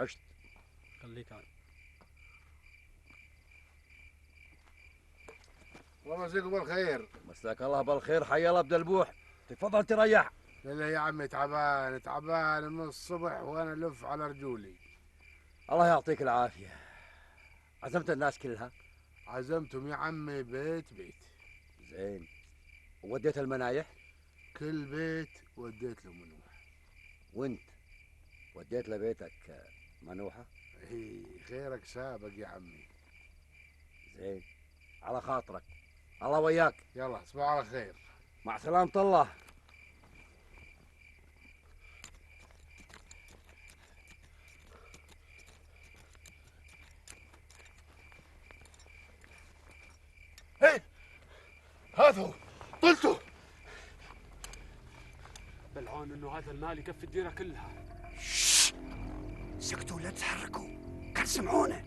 عشت. خليك عاد. والله مساكم بالخير. مساك الله بالخير. حي الله بدلبوح، تفضل تريح. لا يا عمي، تعبان من الصبح وانا الف على رجولي. الله يعطيك العافيه. عزمت الناس كلها؟ عزمتهم يا عمي بيت بيت. زين. وديت المنايح؟ كل بيت وديت له منوح. وانت وديت لبيتك منوحه؟ خيرك سابق يا عمي. زين، على خاطرك، الله وياك. يلا تصبحوا على خير. مع سلامة الله. ايه هذا هو، طلته. بلعون انه هذا المال يكفي الديره كلها. سكتوا لا تتحركوا، كان سمعونا.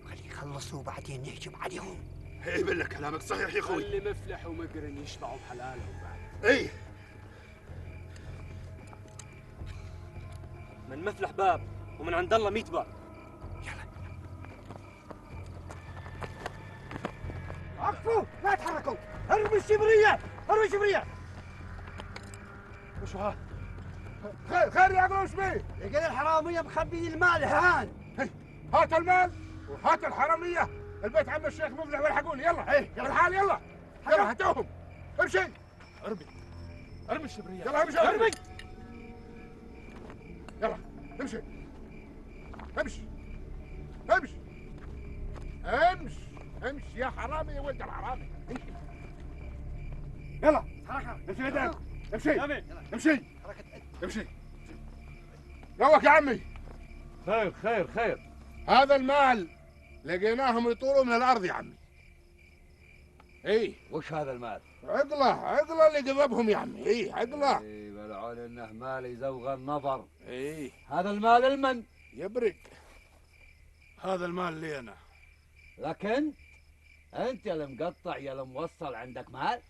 خلي يخلصوا وبعدين نهجم عليهم. ايه بالله كلامك صحيح يا اخوي. اللي مفلح ومقرن يشبعوا بحلالهم بعد. ايه من مفلح باب ومن عند الله 100 باب. وقفوا لا تحركوا، ارموا الشبريه، ارموا الشبريه. وشو ها؟ خير يا عقل، وش بيه؟ لقينا الحراميه مخبيين المال هان. هات المال وهات الحراميه. البيت عم الشيخ مفلح والحقوني. يلا يلا الحال، يلا يلا هاتوهم. امشي. ارمي الشبريه. يلا امشي ارمي. يلا امشي امشي امشي امشي امشي يا حرامي يا ولد الحرامي. امشي يلا حركه. امشي يدك. امشي امشي امشي. روك يا عمي. خير. هذا المال لقيناهم يطولوا من الارض يا عمي. ايه. وش هذا المال؟ عقله اللي قذبهم يا عمي. ايه عقله. اي بلعون انه مال يزوغ النظر. ايه هذا المال المن يبرق. هذا المال لي انا. لكن انت يا المقطع يا الموصل عندك مال؟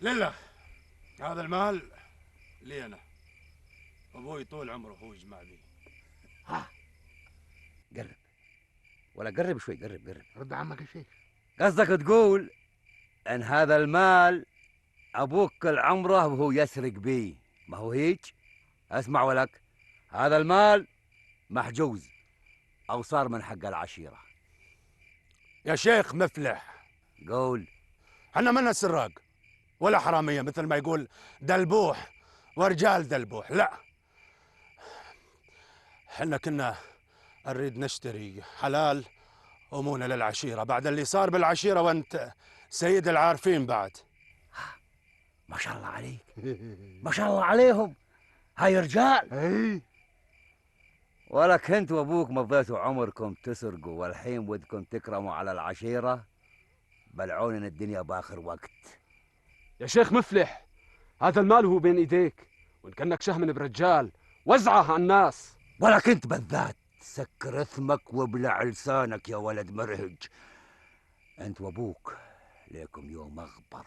لله، هذا المال لي انا. ابوي طول عمره هو يجمع لي. ها قرب، ولا قرب شوي، قرب. رد عمك يا شيخ. قصدك تقول ان هذا المال ابوك كل عمره وهو يسرق بيه، ما هو هيك؟ اسمع ولك، هذا المال محجوز او صار من حق العشيره. يا شيخ مفلح، قول. احنا منا سراق ولا حراميه مثل ما يقول دلبوح ورجال دلبوح، لا. احنا كنا نريد نشتري حلال امونا للعشيره بعد اللي صار بالعشيره، وانت سيد العارفين بعد. ما شاء الله عليك. ما شاء الله عليهم، هاي رجال. اي ولك انت وابوك مضيتوا عمركم تسرقوا والحين ودكم تكرموا على العشيره. بلعون ان الدنيا باخر وقت. يا شيخ مفلح، هذا المال هو بين ايديك، وان كانك شهم برجال وزعه على الناس. ولك انت بالذات سكر اثمك وابلع لسانك يا ولد مرهج. انت وابوك ليكم يوم اغبر،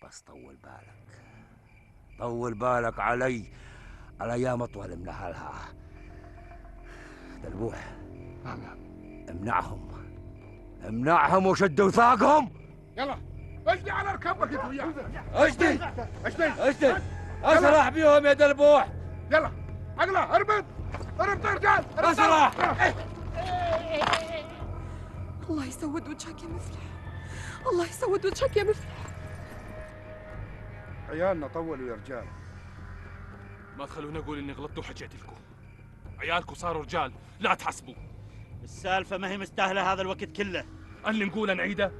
بس طول بالك علي. الايام اطول من اهلها. دلبوح، امنعهم وشد وثاقهم. يلا اجدي على ركبك انت وياه. اجدي اسرح بيهم يا دلبوح. يلا عقله اربط يا رجال. اسرح. الله يسود وجهك يا مفلح، الله يسود وجهك يا مفلح. عيالنا طولوا يا رجال. ما تخلونا نقول اني غلطت وحكيت لكم. عيالكم صاروا رجال، لا تحسبوا. السالفه ما هي مستاهله هذا الوقت كله. اللي نقوله نعيده.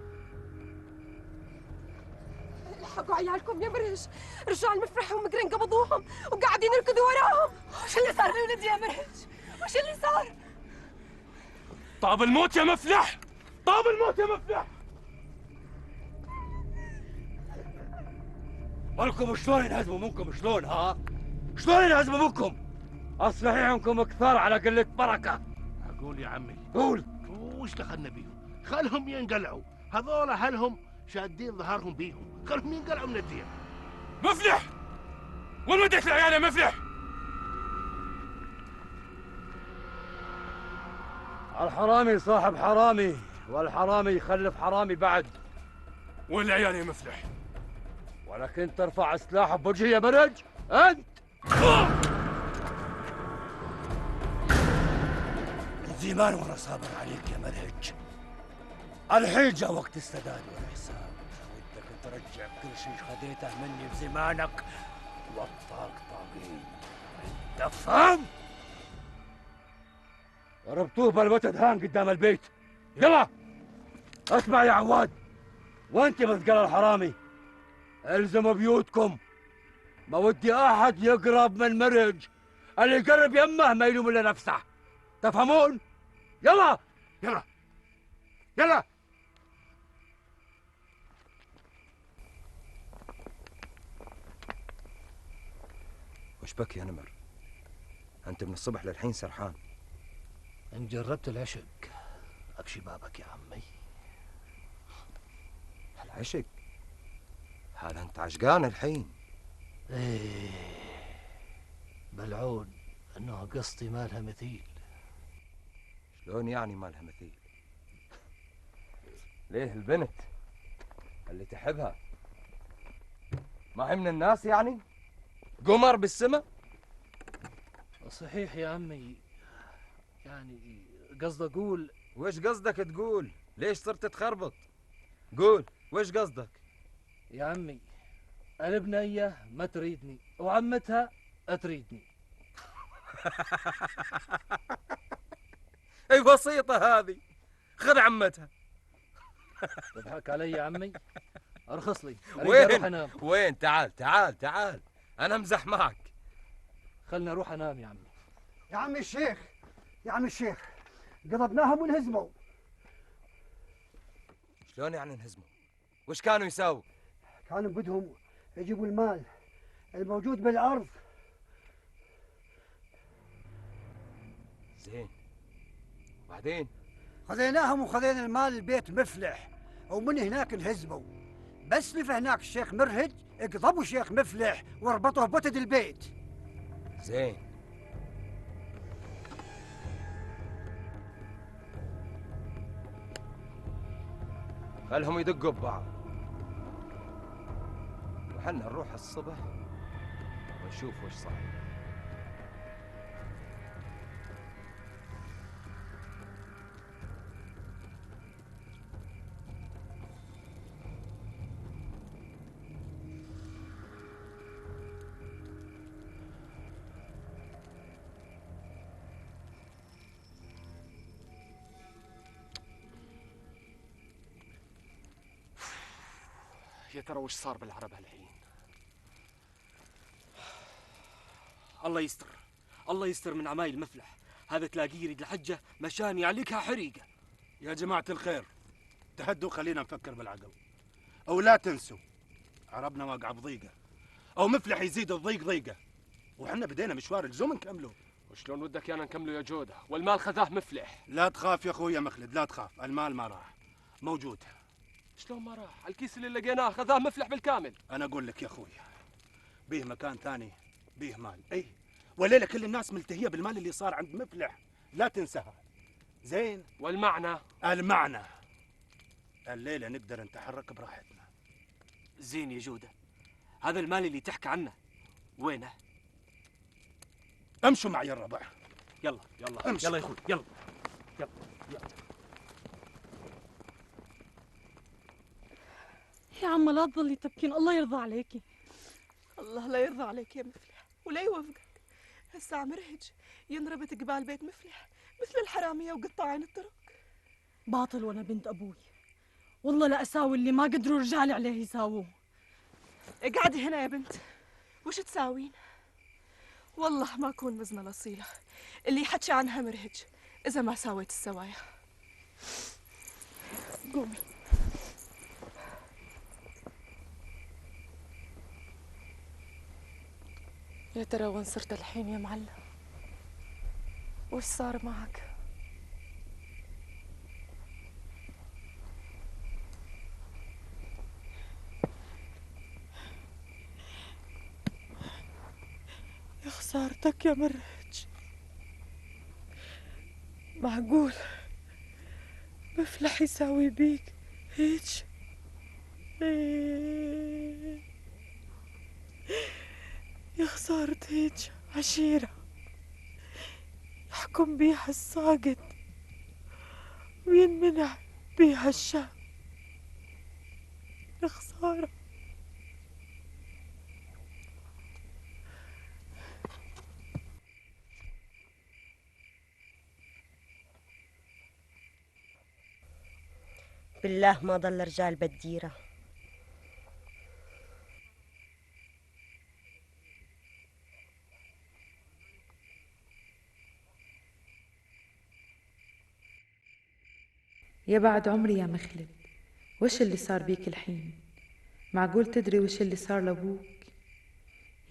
الحقوا عيالكم يا مرهج، رجال مفرح ومقرن قبضوهم وقاعدين يركضوا وراهم. وش اللي صار لولدي يا مرهج؟ وش اللي صار؟ طاب الموت يا مفلح، طاب الموت يا مفلح. ولكم شلون ينهزموا منكم؟ شلون ينهزموا منكم؟ اصلحيهم كثار على قله بركه. اقول يا عمي، قول. وش دخلنا بيهم؟ خلهم ينقلعوا، هذول هلهم شادين ظهرهم بيهم، خلهم ينقلعوا من الدير. مفلح، وين وديت العيال يا مفلح؟ الحرامي صاحب حرامي، والحرامي يخلف حرامي بعد. وين العيال يا مفلح؟ ولكن ترفع سلاحك بوجهي يا مرج انت. من زمان وانا صابر عليك يا مرج. الحين جاء وقت السداد والحساب. ودك ترجع كل شيء خذيته مني بزمانك والطاقطاقين. انت فهم؟ ضربتوه بالوتد هان قدام البيت. يلا اسمع يا عواد، وانت مثقل الحرامي، الزموا بيوتكم. ما ودي احد يقرب من مرج. اللي يقرب يمه ما يلوم الا نفسه. تفهمون؟ يلا يلا يلا. وش بك يا نمر؟ أنت من الصبح للحين سرحان. إن جربت العشق أكشي بابك يا عمي. العشق؟ هذا أنت عشقان الحين. إيه بلعون إنه قصتي ما لها مثيل. شلون يعني ما لها مثيل؟ ليه البنت اللي تحبها ما هي من الناس يعني؟ قمر بالسماء؟ صحيح يا عمي، يعني قصد أقول. وش قصدك تقول؟ ليش صرت تخربط؟ قول وش قصدك؟ يا عمي البنية ما تريدني وعمتها تريدني. اي بسيطة هذه، خذ عمتها. تضحك علي يا عمي؟ ارخص لي. وين؟ وين؟ تعال تعال تعال، انا امزح معك. خلنا اروح انام يا عمي. يا عم الشيخ، يا عم الشيخ، قضبناهم وانهزموا. شلون يعني انهزموا؟ وش كانوا يساووا؟ كانوا بدهم يجيبوا المال الموجود بالارض. زين، وبعدين؟ خذيناهم وخذينا المال البيت مفلح، ومن هناك انهزموا. بس لف هناك الشيخ مرهج، اقضبوا الشيخ مفلح وربطوه بوتد البيت. زين، خلهم يدقوا ببعض، وحنا نروح الصبح ونشوف وش صار. يا ترى وش صار بالعرب هالحين؟ الله يستر، الله يستر من عمايل مفلح. هذا تلاقيه يريد الحجة مشان يعلقها حريقة. يا جماعة الخير، تهدوا خلينا نفكر بالعقل. أو لا تنسوا عربنا واقع بضيقة، أو مفلح يزيد الضيق ضيقة، وحنا بدينا مشوار لزوم نكمله. وشلون ودك يانا نكمله يا جودة؟ والمال خذاه مفلح. لا تخاف يا أخوي يا مخلد، لا تخاف، المال ما راح، موجود. شلون ما راح؟ الكيس اللي لقيناه خذاه مفلح بالكامل. أنا أقول لك يا أخوي، بيه مكان ثاني، بيه مال. أي وليلة كل الناس ملتهية بالمال اللي صار عند مفلح، لا تنساها. زين؟ والمعنى؟ المعنى الليلة نقدر نتحرك براحتنا. زين يا جودة، هذا المال اللي تحكي عنه وينه؟ امشوا معي يا الربع. يلا يلا امشي. يلا يا اخوي، يلا يلا يلا. يا عم لا تظلي تبكين، الله يرضى عليكي. الله لا يرضى عليك يا مفلح ولا يوفقك. هسا مرهج ينربط قبال بيت مفلح مثل الحرامية وقطاعين الطرق. باطل وانا بنت ابوي، والله لا اساوي اللي ما قدروا رجالي عليه يساووه. اقعدي هنا يا بنت، وش تساوين؟ والله ما اكون مزنة الاصيلة اللي يحكي عنها مرهج اذا ما ساويت السوايا. قومي. يا ترى وين صرت الحين يا معلم؟ وش صار معك؟ يا خسارتك يا مرج. معقول مفلح يساوي بيك هيك؟ يا خسارة هيك عشيرة يحكم بيها الساقط وينمنع بيها الشاب. يا خسارة. بالله ما ضل رجال بالديرة. يا بعد عمري يا مخلد، وش اللي صار بيك الحين؟ معقول تدري وش اللي صار لأبوك؟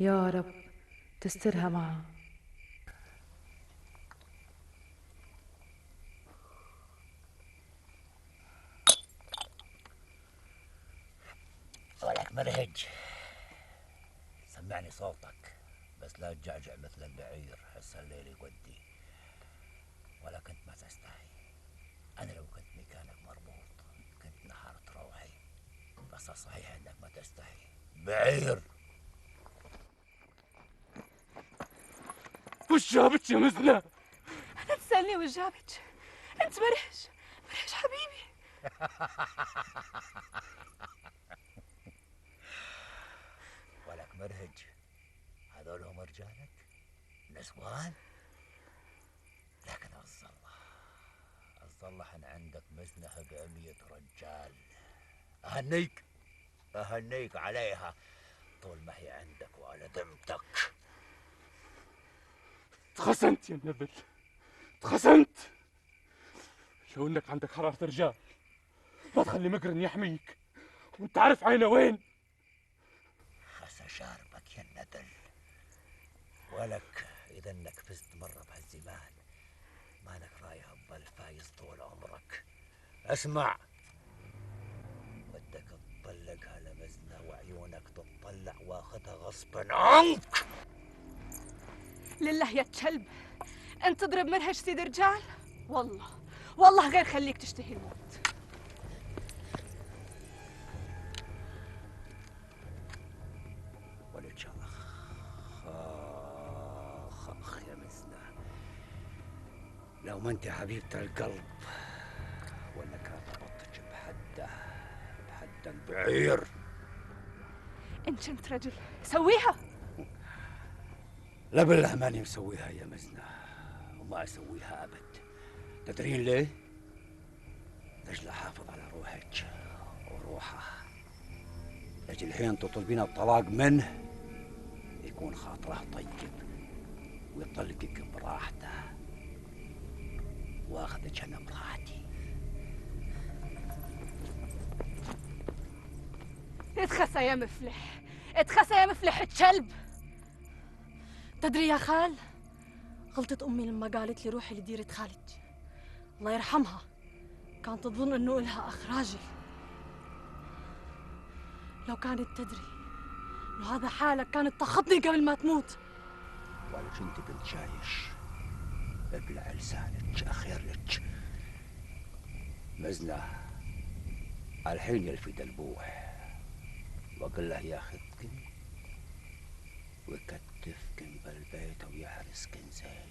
يا رب تسترها معه. ولك مرهج، سمعني صوتك بس لا تجعجع مثل البعير، حس الليل يودي. ولا كنت ما تستحي، أنا لو كنت مكانك مربوط كنت نحرت روحي، بس الصحيح إنك ما تستحي بعير. وش جابك يا مزنة؟ أنا تسألني وش جابك؟ أنت مرهج حبيبي. ولك مرهج، هذول هم رجالك نسوان؟ لكن الصلح ان عندك مزنة ب100 رجال. اهنيك عليها طول ما هي عندك وعلى ذمتك. تخسنت يا نبل، تخسنت. لو انك عندك حرارة رجال ما تخلي مقرن يحميك، وانت عارف عينه وين. خس شاربك يا الندل. ولك اذا انك فزت مرة بهالزمان مالك رايح تظل فايز طول عمرك. اسمع، ودك تطلقها لمزنة وعيونك تطلع واخذها غصبا عنك. لله يا كلب، أنت تضرب مرهج سيد رجال؟ والله غير خليك تشتهي الموت. ولك اخ يا مزنة، لو ما انت حبيبة القلب ولا كان ربطك بحد البعير. إن كنت رجل سويها. لا بالله ماني مسويها يا مزنة، وما اسويها ابد. تدرين ليه؟ لاجل احافظ على روحك وروحه، لاجل الحين تطلبين الطلاق منه يكون خاطره طيب ويطلقك براحته واخذك انا براحتي. اتخسى يا مفلح، اتخسى يا مفلح الكلب. تدري يا خال، غلطت أمي لما قالت لي روحي لديرة خالد، الله يرحمها، كانت تظن إنه إلها أخ راجل. لو كانت تدري إنه هذا حالك كانت تخطني قبل ما تموت. ولك انت بنت جايش، ابلع لسانك اخير لك. مزنة الحين يلفي دلبوح وقل له ياخذكن ويكتفكن بالبيت ويحرسكن زين.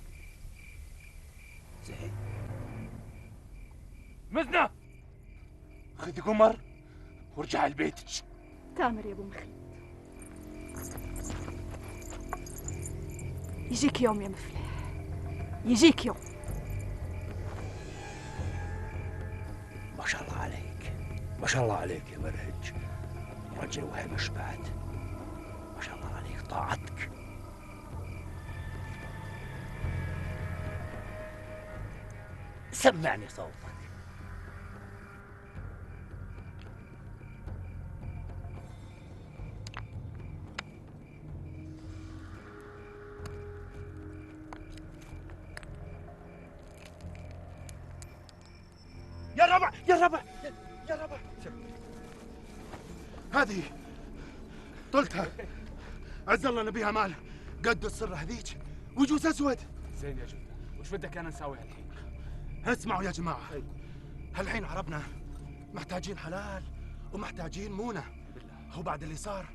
مزنة، خذي قمر وارجع لبيتك. تامر يا ابو مخلد، يجيك يوم يا مفلح، يجيك يوم. ما شاء الله عليك، ما شاء الله عليك يا مرهج، رجل وهمش بعد. ما شاء الله عليك، طاعتك. سمعني صوتك. يا ربع هذه طلتها. عز الله نبيها مال قد السر هذيك وجوز اسود. زين يا جدة، وش بدك انا نساوي الحين؟ اسمعوا يا جماعه، هالحين عربنا محتاجين حلال ومحتاجين مونة. هو بعد اللي صار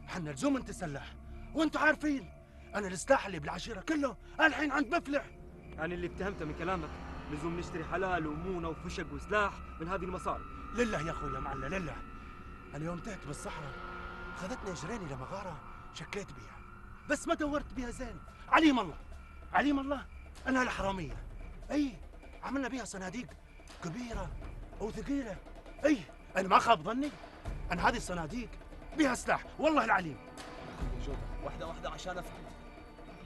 حنا لزوم نتسلح، وانتم عارفين انا السلاح اللي بالعشيرة كله الحين عند مفلح. يعني اللي اتهمته من كلامك لزوم نشتري حلال ومونة وفشق وسلاح من هذه المصاري. لله يا اخويا معلة لله. انا يوم تهت بالصحراء خذتني جريني لمغارة شكيت بيها، بس ما دورت بيها زين. عليم الله عليم الله انها الحرامية. اي عملنا بيها صناديق كبيرة وثقيلة. اي انا ما خاب ظني ان هذه الصناديق بيها سلاح والله العليم. واحدة واحدة عشان افهم.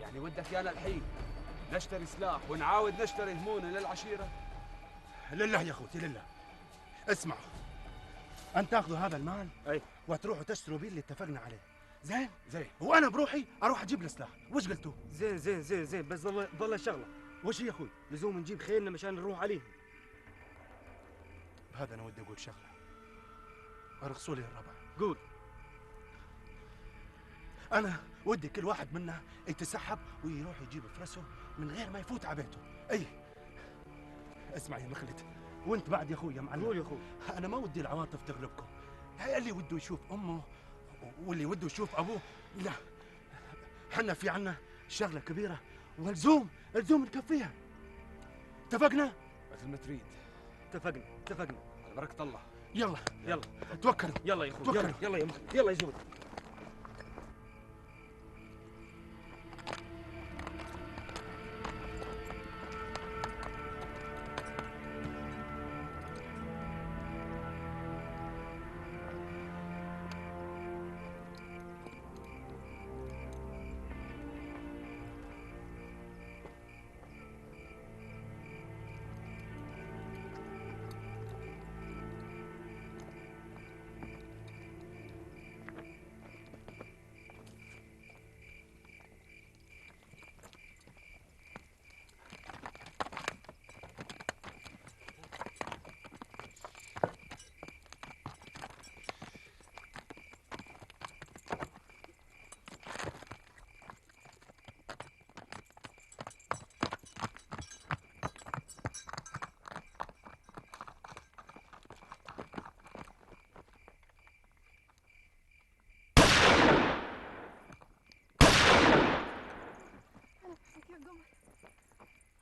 يعني ودك يانا الحين نشتري سلاح ونعاود نشتري همونة للعشيرة؟ لله يا اخوتي لله. اسمعوا، ان تاخذوا هذا المال اي وتروحوا تشتروا بيه اللي اتفقنا عليه. زين زين، وانا بروحي اروح اجيب السلاح. وش قلتوا؟ زين زين زين زين، بس ضل شغله. وش يا اخوي؟ لزوم نجيب خيلنا مشان نروح عليهم. بهذا انا ودي اقول شغله. ارخصوا لي الربع. قول. انا ودي كل واحد منا يتسحب ويروح يجيب فرسه من غير ما يفوت على بيته. اي اسمع يا مخلد، وانت بعد يا اخوي يا معلم. قول يا اخوي. انا ما ودي العواطف تغلبكم. اللي وده يشوف امه واللي وده يشوف ابوه، لا حنا في عنا شغله كبيره والزوم نكفيها. اتفقنا؟ مثل ما تريد. اتفقنا اتفقنا. على بركة الله. يلا يلا توكلوا. يلا يا اخوي. توكلوا. يلا يلا يا مخلد. يلا يا زود.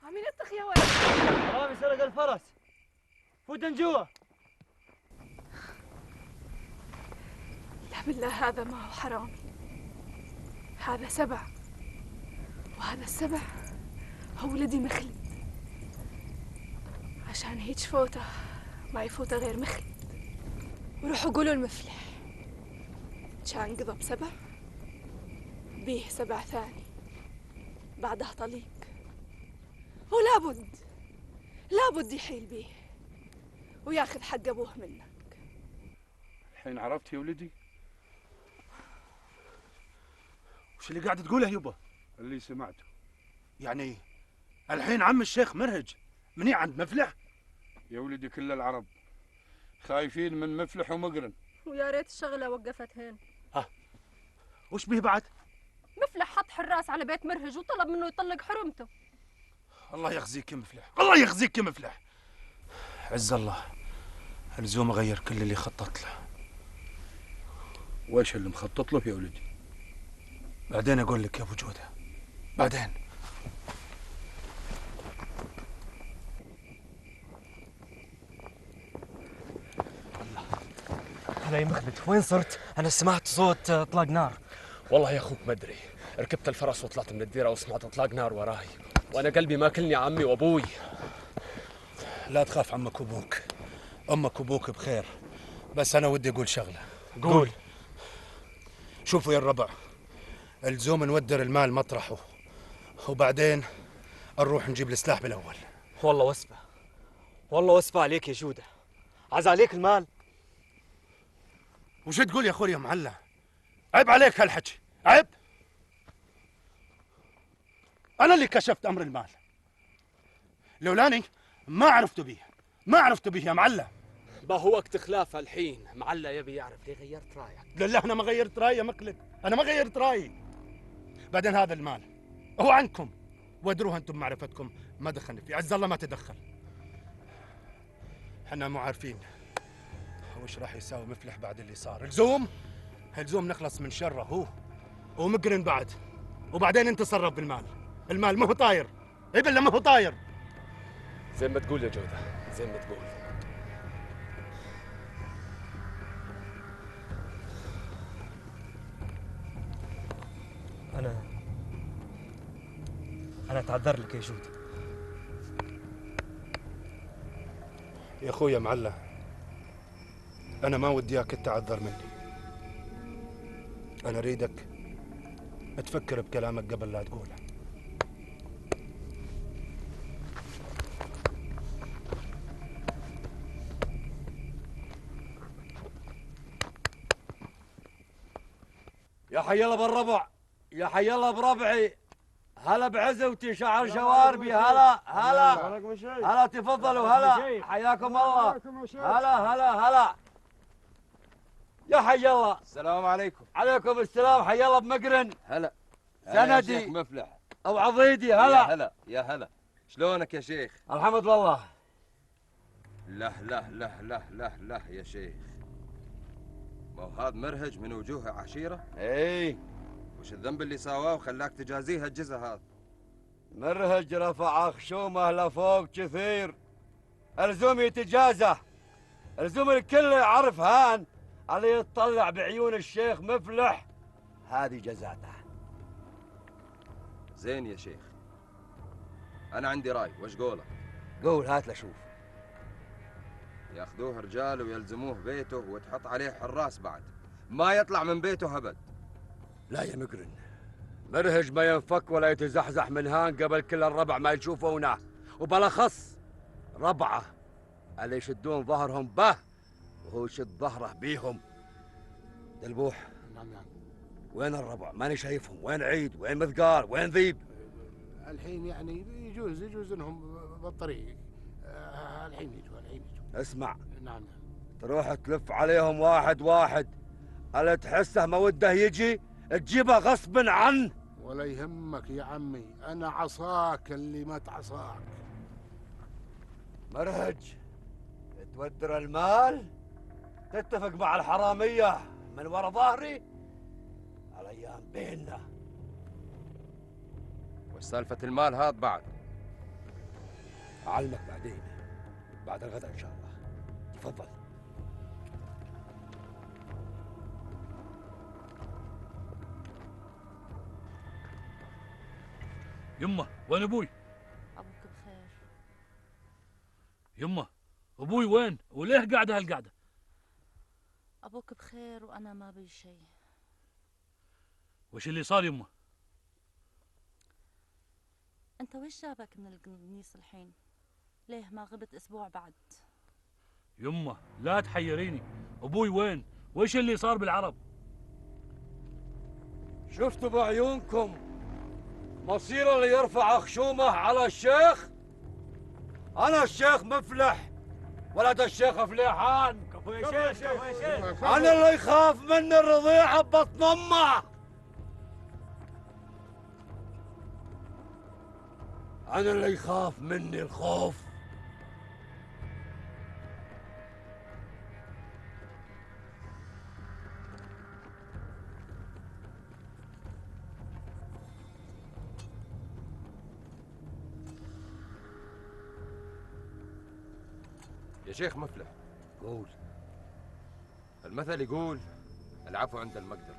عم ينطخ يا ولد. حرامي سرق الفرس. فوتن جوا. لا بالله هذا ما هو حرامي، هذا سبع، وهذا السبع هو ولدي مخلد. عشان هيك فوته ما يفوته غير مخلد. وروحوا قولوا المفلح كان قضب سبع بيه سبع ثاني بعدها طليق، لابد يحيل بيه وياخذ حق ابوه منك. الحين عرفت يا ولدي؟ وش اللي قاعد تقوله يبا؟ اللي سمعته. يعني الحين عم الشيخ مرهج مني عند مفلح؟ يا ولدي كل العرب خايفين من مفلح ومقرن. ويا ريت الشغلة وقفت هين. وش به بعد؟ مفلح حط حراس على بيت مرهج وطلب منه يطلق حرمته. الله يخزيك يا مفلح، الله يخزيك يا مفلح. عز الله الزوم اغير كل اللي خطط له. وايش اللي مخطط له يا ولدي؟ بعدين اقول لك يا ابو جوده، بعدين. هلا يا مخلد، وين صرت؟ أنا سمعت صوت إطلاق نار. والله يا أخوك ما أدري، ركبت الفرس وطلعت من الديرة وسمعت إطلاق نار وراي، وأنا قلبي ماكلني عمي وأبوي. لا تخاف عمك وابوك، امك وابوك بخير، بس انا ودي اقول شغله. قول. شوفوا يا الربع، الزوم نودر المال مطرحه وبعدين نروح نجيب السلاح بالاول. والله وسبة، والله وسبة عليك يا جودة، عز عليك المال. وش تقول يا اخوي يا معلة؟ عيب عليك هالحكي، عيب. انا اللي كشفت امر المال، لولاني ما عرفتوا بيه يا معلة. با هو وقت خلافه الحين، معلة يبي يعرف ليه غيرت رايك. لله انا ما غيرت رايي يا مقلد، انا ما غيرت رايي. بعدين هذا المال هو عنكم وادروها انتم بمعرفتكم، ما دخلني فيه، عز الله ما تدخل. احنا مو عارفين وش راح يساوي مفلح بعد اللي صار. الزوم نخلص من شره هو ومقرن بعد، وبعدين انت تصرف بالمال. المال ما هو طاير، ابل ما هو طاير. زي ما تقول يا جودة، زي ما تقول. أنا أتعذر لك يا جودة. يا اخويا معلة، انا ما ودي اياك تعذر مني. انا اريدك تفكر بكلامك قبل لا تقوله. يا حي الله بالربع، يا حي الله بربعي، هلا بعزوتي شعر شواربي، هلا هلا هلا، تفضلوا، هلا حياكم الله، هلا هلا. يا حي الله. السلام عليكم. عليكم السلام، حي الله بمقرن. هلا. سندي يا شيخ مفلح. او عضيدي، هلا. يا هلا يا هلا. شلونك يا شيخ؟ الحمد لله. لا لا لا لا لا لا يا شيخ، ما هو هذا مرهج من وجوه عشيرة؟ اي. وش الذنب اللي سواه وخلاك تجازيه الجزء هذا؟ مرهج رفع خشومه لفوق كثير، الزوم يتجازى، الزوم الكل يعرف هان اللي يتطلع بعيون الشيخ مفلح، هذه جزاته. زين يا شيخ، أنا عندي رأي، وش قولك؟ قول، هات لشوف. ياخذوه رجال ويلزموه بيته وتحط عليه حراس بعد، ما يطلع من بيته أبد. لا يا مقرن، مرهج ما ينفك ولا يتزحزح من هان قبل كل الربع ما يشوفونه، وبالأخص ربعه اللي يشدون ظهرهم به وهو يشد ظهره بيهم. دلبوح. نعم. وين الربع؟ ماني شايفهم، وين عيد؟ وين مثقال؟ وين ذيب؟ الحين يعني يجوز انهم بالطريق. الحين يجوا. اسمع. نعم. تروح تلف عليهم واحد واحد، اللي تحسه ما وده يجي تجيبه غصب عنه. ولا يهمك يا عمي، انا عصاك اللي ما تعصاك. مرهج، تودر المال، تتفق مع الحرامية من ورا ظهري، الايام بيننا. وش سالفة المال هذا بعد؟ اعلمك بعدين، بعد الغداء ان شاء الله. تفضل. يمه، وين ابوي؟ ابوك بخير. يمه، ابوي وين؟ وليه قاعده هالقعده؟ ابوك بخير وانا ما بي شيء. وش اللي صار يمه؟ انت وش جابك من القنيص الحين؟ ليه ما غبت اسبوع بعد؟ يمه لا تحيريني، ابوي وين؟ وش اللي صار بالعرب؟ شفتوا بعيونكم مصير اللي يرفع خشومه على الشيخ؟ انا الشيخ مفلح ولد الشيخ فليحان. كفو يا شيخ، كفو يا شيخ. انا اللي يخاف من الرضيعه ببطن امه، انا اللي يخاف مني الخوف. يا شيخ مفلح، قول. المثل يقول العفو عند المقدر،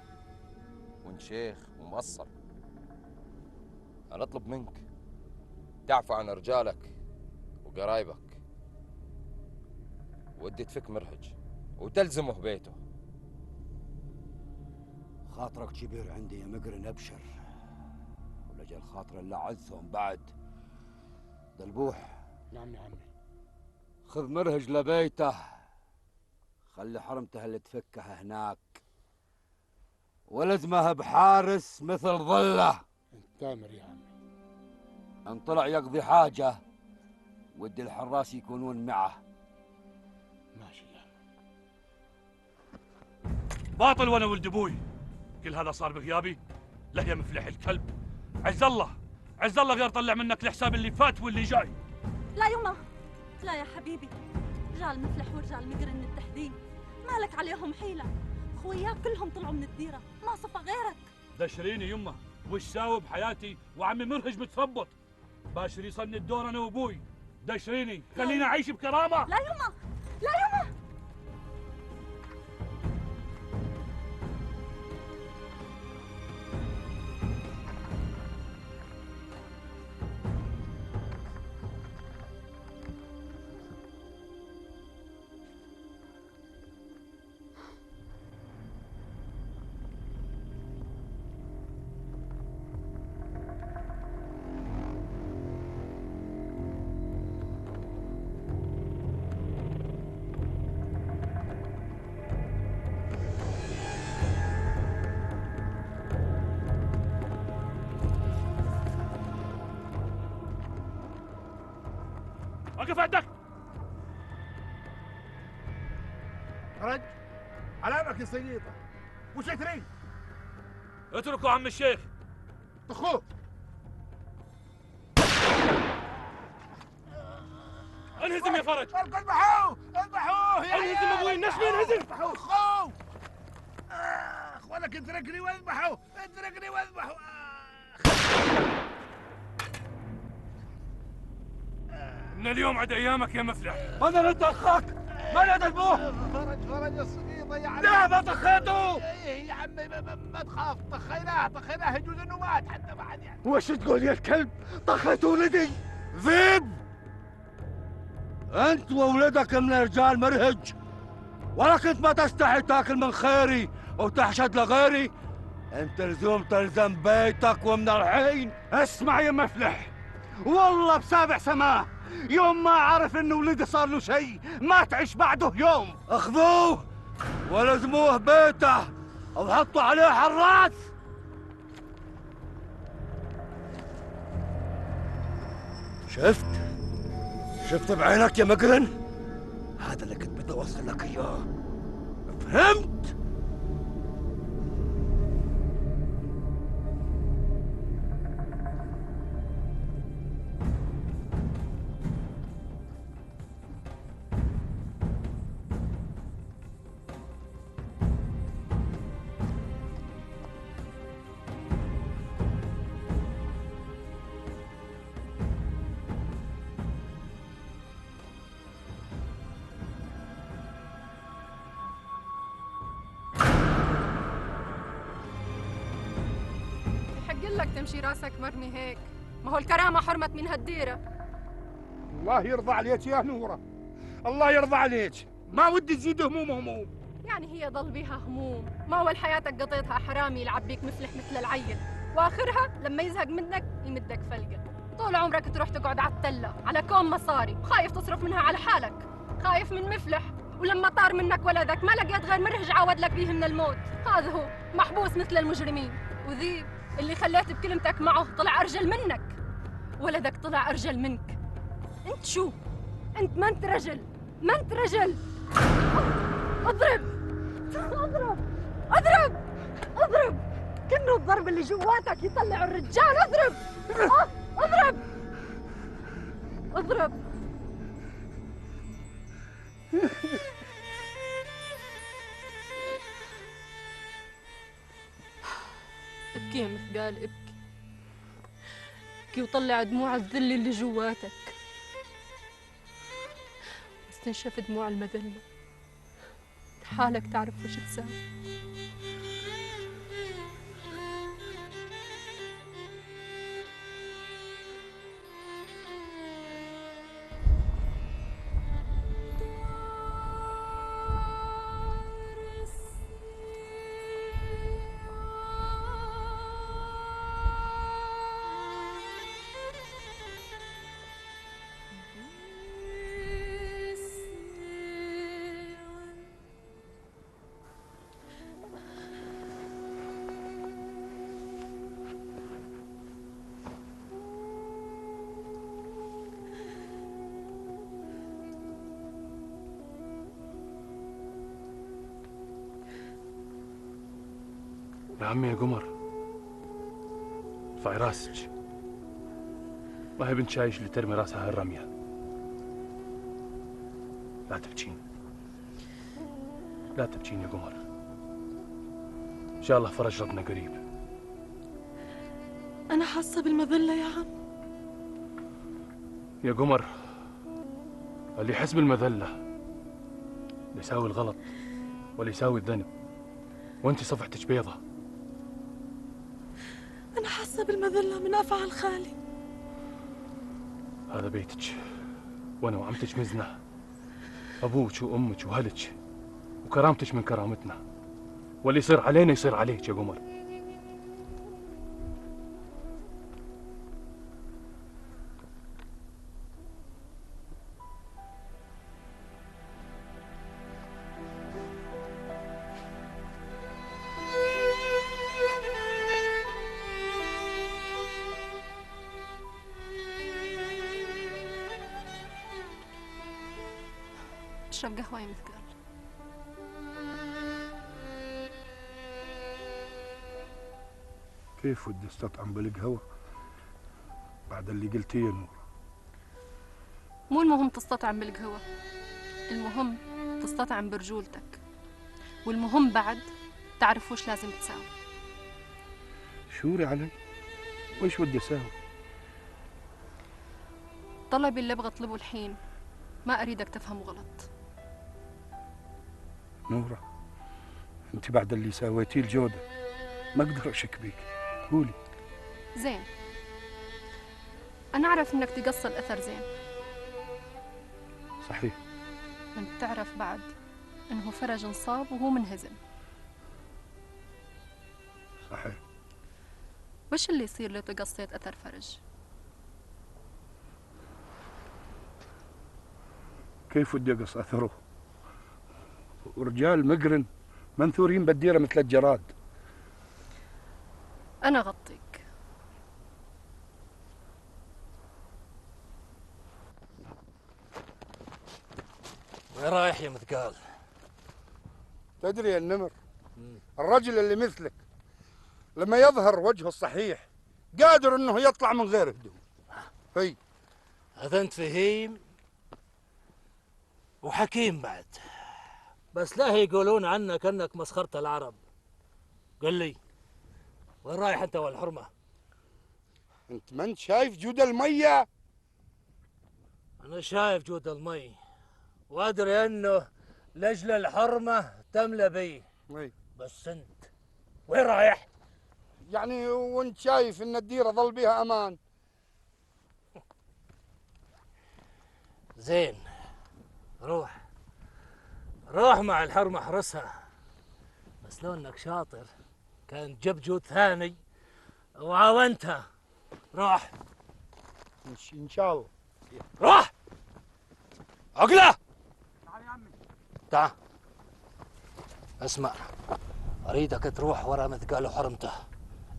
وانت شيخ ومقصر. انا اطلب منك تعفو عن رجالك وقرايبك، ودي تفك مرهج وتلزمه بيته. خاطرك كبير عندي يا مقرن، ابشر، ولجل خاطر اللي عزهم بعد. دلبوح. نعم يا عمي. خذ مرهج لبيته، خلي حرمته اللي تفكها هناك، ولزمه بحارس مثل ظله. تامر يا عمي. ان طلع يقضي حاجه ودي الحراس يكونون معه. ماشي يا عمي. باطل وانا ولد ابوي، كل هذا صار بغيابي؟ لا يا مفلح الكلب، عز الله غير طلع منك الحساب اللي فات واللي جاي. لا يما، لا يا حبيبي، رجال مفلح ورجال مقرن متحدين، مالك عليهم حيلة. خوياك كلهم طلعوا من الديرة، ما صفى غيرك. دشريني يمه، وش ساوي بحياتي وعمي مرهج متثبط. باشر يصني الدور انا وابوي. دشريني، خليني اعيش بكرامه. لا يمه، لا يمه. وقف عندك. رج علامك يا سيطة. وش تريد؟ اتركوا عم الشيخ. طخوه. انهزم يا فرج. اذبحوه اذبحوه يا انهزم ابوي، النشم ينهزم. اذبحوه اخوه. ولك اتركني واذبحوه، اتركني واذبحوه. من اليوم عد ايامك يا مفلح. من انت اخاك؟ من هذا ابوه؟ فرج الصديقة يا عمي. لا ما طخيته. ايه يا عمي ما تخاف، طخيناه يجوز انه مات حتى بعد يعني. وش تقول يا الكلب؟ طخيت ولدي ذيب. انت وولدك من رجال مرهج، ولكن ما تستحي تاكل من خيري وتحشد لغيري. انت لزوم تلزم بيتك ومن الحين. اسمع يا مفلح، والله بسابع سماه يوم ما عرف ان ولدي صار له شيء ما تعيش بعده يوم. اخذوه ولزموه بيته وحطوا عليه حراس. شفت بعينك يا مقرن؟ هذا اللي كنت بدي اوصل لك اياه، فهمت؟ لك تمشي راسك مرمي هيك، ما هو الكرامة حرمت من هالديرة. الله يرضى عليك يا نورة، الله يرضى عليك، ما ودي تزيد هموم. يعني هي ضل بيها هموم؟ ما أول حياتك قضيتها حرامي يلعب بيك مفلح مثل العيل، وآخرها لما يزهق منك يمدك فلقة. طول عمرك تروح تقعد على التلة على كوم مصاري، وخايف تصرف منها على حالك، خايف من مفلح، ولما طار منك ولدك ما لقيت غير مرهج عاود لك بيه من الموت. هذا هو محبوس مثل المجرمين. وذيب اللي خليت بكلمتك معه طلع أرجل منك، ولدك طلع أرجل منك. أنت شو؟ أنت ما أنت رجل، ما أنت رجل. اضرب اضرب اضرب اضرب، كأنه الضرب اللي جواتك يطلع الرجال. اضرب اضرب اضرب. ابكي يا مثقال، ابكي ابكي وطلع دموع الذل اللي جواتك، واستنشف دموع المذلة. حالك تعرف وش تساوي. يا عمي يا قمر، ارفعي راسك، ما هي بنت شايش اللي ترمي راسها هالرمية. لا تبكين، لا تبكين يا قمر، إن شاء الله فرج ربنا قريب. أنا حاسة بالمذلة يا عم. يا قمر، اللي يحس بالمذلة اللي يساوي الغلط واللي يساوي الذنب، وانت صفحتك بيضة. أنا حاسة بالمذلة من أفعال خالي. هذا بيتك وانا وعمتك مزنة، ابوك وامك وهلك، وكرامتك من كرامتنا، واللي يصير علينا يصير عليك يا قمر. اشرب قهوة يا مثقال. كيف ودي استطعم بالقهوة بعد اللي قلتيه يا نور؟ مو المهم تستطعم بالقهوة، المهم تستطعم برجولتك، والمهم بعد تعرف وش لازم تساوي. شوري علي، وإيش ودي أساوي؟ طلبي اللي ابغى اطلبه الحين، ما اريدك تفهمه غلط. نورة، أنت بعد اللي سويتيه الجودة ما أقدر أشك بيك، قولي. زين، انا اعرف انك تقص الاثر زين. صحيح. انت تعرف بعد انه فرج انصاب وهو منهزم. صحيح. وش اللي يصير لو تقصيت اثر فرج؟ كيف ودي أقص أثره؟ ورجال مقرن منثورين بالديرة مثل الجراد. انا غطيك. وين رايح يا مثقال؟ تدري يا النمر، الرجل اللي مثلك لما يظهر وجهه الصحيح قادر انه يطلع من غير هدوم. هي هذا انت فهيم وحكيم بعد، بس لا يقولون عنك انك مسخرت العرب. قل لي وين رايح انت والحرمه؟ انت ما انت شايف جود الميه؟ انا شايف جود المي وادري انه لاجل الحرمه تملى بي. بس انت وين رايح؟ يعني وانت شايف ان الديره ظل بها امان. زين، روح مع الحرمه احرسها، بس لو انك شاطر كان جب جود ثاني وعاونتها. روح ان شاء الله. روح عقله. تعال يا عمي. تعال اسمع، اريدك تروح ورا مثقال وحرمته،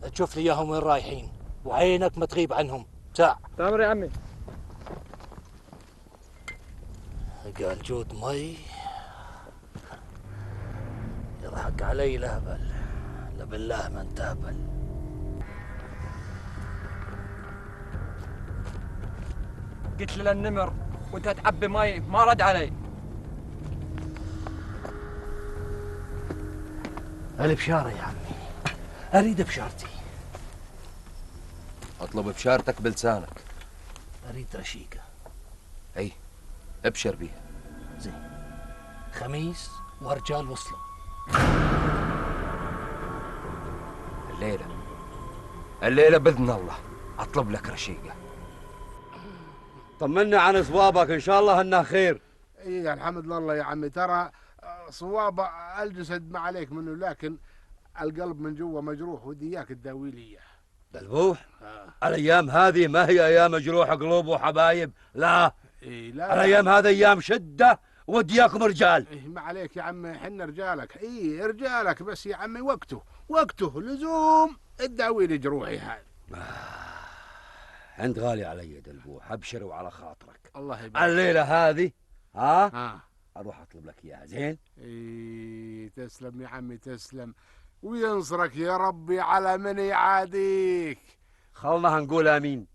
تشوف لي اياهم وين رايحين وعينك ما تغيب عنهم ساعة. تامر يا عمي. قال جود مي يضحك علي لهبل، لا بالله ما انت هبل. قلت له للنمر وانت تعبي مي ما رد علي. البشارة يا عمي، اريد بشارتي. اطلب بشارتك بلسانك. اريد رشيقة. اي ابشر بيها. زين، خميس ورجال وصلوا. الليلة بإذن الله أطلب لك رشيقة. طمنا عن صوابك، إن شاء الله إنها خير. اي الحمد لله يا عمي، ترى صواب الجسد ما عليك منه، لكن القلب من جوا مجروح، ودي اياك تداوي لي اياه. دلبوح؟ الأيام هذه ما هي أيام مجروح قلوب وحبايب، لا. لا الأيام هذه أيام شدة، ودي اياكم رجال. ما عليك يا عمي، حنا رجالك. رجالك، بس يا عمي وقته لزوم تداوي لي جروحي هاي. أنت غالي علي دلبوح، أبشر وعلى خاطرك. الله يبارك. الليلة هذه أروح أطلب لك إياها، زين؟ تسلم يا عمي تسلم، وينصرك يا ربي على من يعاديك. خلنا هنقول آمين.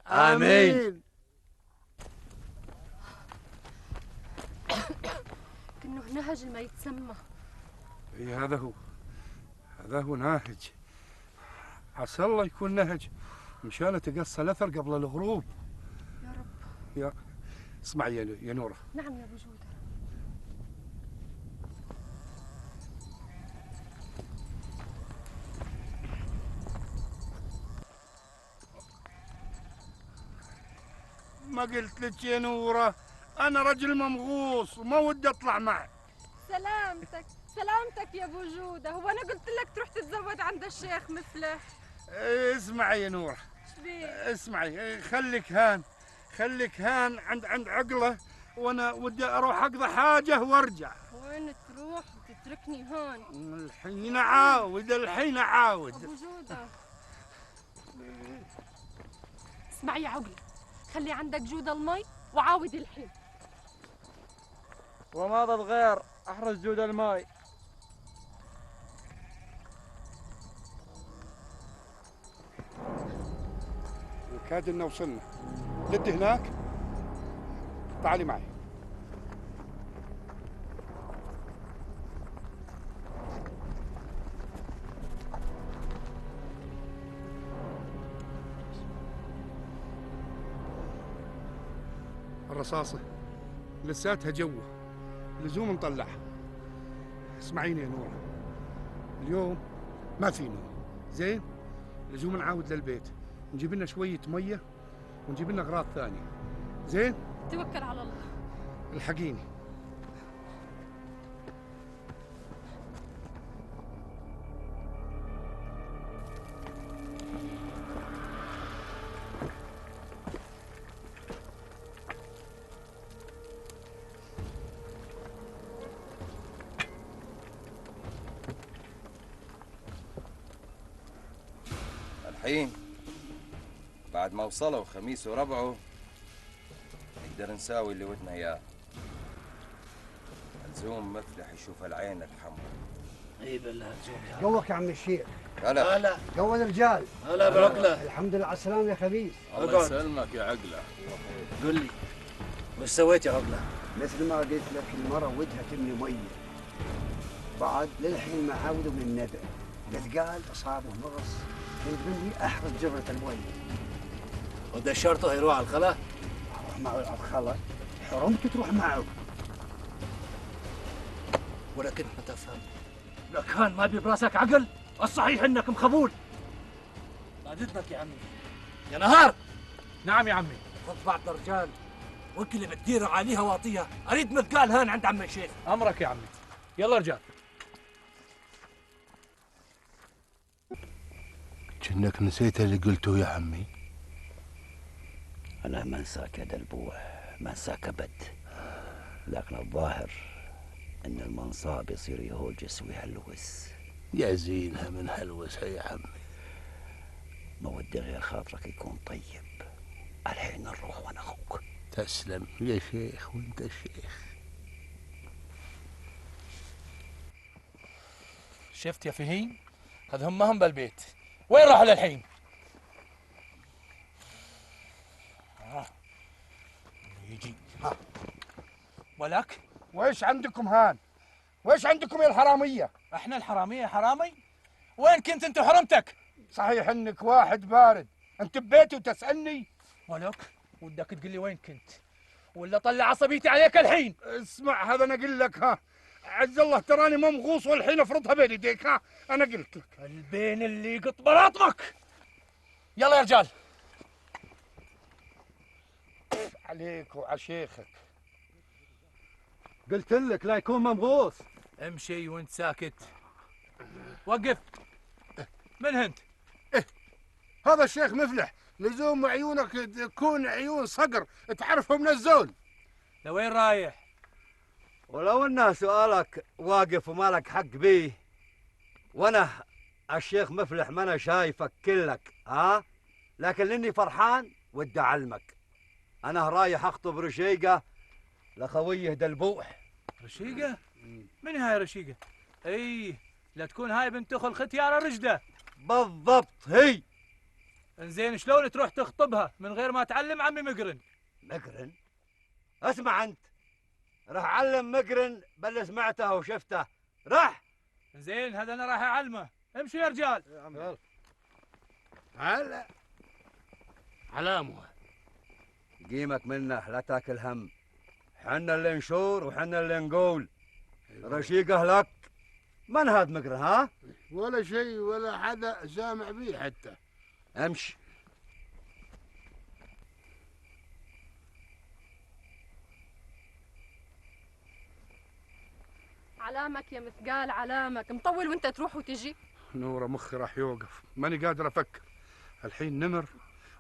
آمين. نهج ما يتسمى. اي هذا هو ناهج. عسى الله يكون نهج مشان تقصى الاثر قبل الغروب. يا رب. يا اسمعي يا نوره. نعم يا ابو جوده. ما قلت لك يا نوره انا رجل ممغوص وما ودي اطلع معك. سلامتك يا ابو جوده، هو انا قلت لك تروح تتزوج عند الشيخ مفلح؟ اسمعي يا نوره، شبيه؟ اسمعي، خليك هان عند عقله، وانا ودي اروح اقضي حاجه وارجع. وين تروح وتتركني هون؟ الحين اعاود ابو جوده اسمعي يا عقله، خلي عندك جوده المي وعاود الحين. وماذا الغير احرز جود الماي. وكاد انه وصلنا. جد هناك؟ تعالي معي. الرصاصة لساتها جوه، لزوم نطلعها. اسمعيني يا نورة، اليوم ما في نوم، زين؟ لزوم نعاود للبيت، نجيب لنا شوية مية ونجيب لنا أغراض ثانية، زين؟ توكل على الله. الحقيني. الحين بعد ما وصلوا خميس وربعه نقدر نساوي اللي ودنا اياه. الزوم مفلح يشوف العين الحمراء. اي بالله الزوم يا قوك يا عم الشيخ. هلا قوى الرجال. هلا بعقله. الحمد لله على السلامة يا خبيث. الله يسلمك يا عقله. قل لي وش سويت يا عقله؟ مثل ما قلت لك المرة ودها تملي مية، بعد للحين ما عاودوا من النبع، مثقال أصابه مغص، قلت مني أحرز جرة المية. ودشرته يروح على الخلا؟ أروح معه على الخلا؟ حرمت تروح معه. ولكن ما تفهم، لو كان ما بي براسك عقل الصحيح انك مخبول. بعد اذنك يا عمي. يا نهار. نعم يا عمي. خذ بعض الرجال وكل اللي بتديره عليها واطيها، اريد مثقال هان عند عم الشيخ. امرك يا عمي. يلا رجال. كأنك نسيت اللي قلته يا عمي. أنا ما انساك يا دلبوح، ما انساك أبد، لكن الظاهر إن المنصاب يصير يهوجس ويهلوس. يا زينها من هلوسها يا عمي. ما ودي غير خاطرك يكون طيب. الحين نروح وأنا أخوك. تسلم يا شيخ وأنت الشيخ. شفت يا فهيم؟ هذا همهم بالبيت، وين راحوا للحين؟ يجي ولك وإيش عندكم هان؟ وإيش عندكم يا الحرامية؟ احنا الحرامية حرامي؟ وين كنت انت وحرمتك؟ صحيح انك واحد بارد، انت ببيتي وتسألني؟ ولك ودك تقول لي وين كنت؟ ولا طلع عصبيتي عليك الحين؟ اسمع هذا انا اقول لك، ها عز الله تراني ممغوص والحين افرضها بين يديك، ها انا قلت لك. البين اللي يقط بلاطمك. يلا يا رجال. عليك وعلى شيخك. قلت لك لا يكون ممغوص. امشي وانت ساكت. وقف. من هنت؟ هذا الشيخ مفلح، لزوم عيونك تكون عيون صقر تعرفه من الزول. لوين رايح؟ ولو ان سؤالك واقف وما لك حق بيه، وانا الشيخ مفلح ما انا شايفك كلك، ها؟ لكن لاني فرحان ودي اعلمك، انا رايح اخطب رشيقه لخويه دلبوح. رشيقه؟ من هاي رشيقه؟ اي لا تكون هاي بنت اخو الختيار رجده. بالضبط هي. انزين شلون تروح تخطبها من غير ما تعلم عمي مقرن؟ مقرن؟ اسمع انت، راح علم مقرن باللي سمعته وشفته. راح. زين هذا انا راح اعلمه. امشوا يا رجال. يلا. هلا علامه. قيمك منه لا تاكل هم. حنا اللي نشور وحنا اللي نقول. رشيقه لك. من هاد مقرن ها؟ ولا شيء ولا حدا سامع بيه حتى. امشي. علامك يا مثقال علامك، مطول وانت تروح وتجي. نورة مخي راح يوقف، ماني قادر افكر. الحين نمر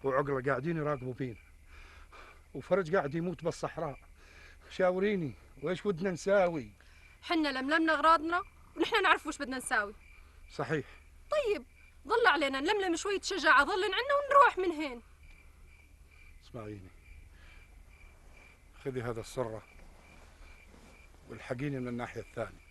وعقله قاعدين يراقبوا بينا، وفرج قاعد يموت بالصحراء. شاوريني وايش ودنا نساوي؟ حنا لملمنا اغراضنا ونحن نعرف وش بدنا نساوي. صحيح. طيب ظل علينا نلملم شوية شجاعة ظل عنا ونروح من هين. اسمعيني، خذي هذا السرة والحقيني من الناحية الثانية.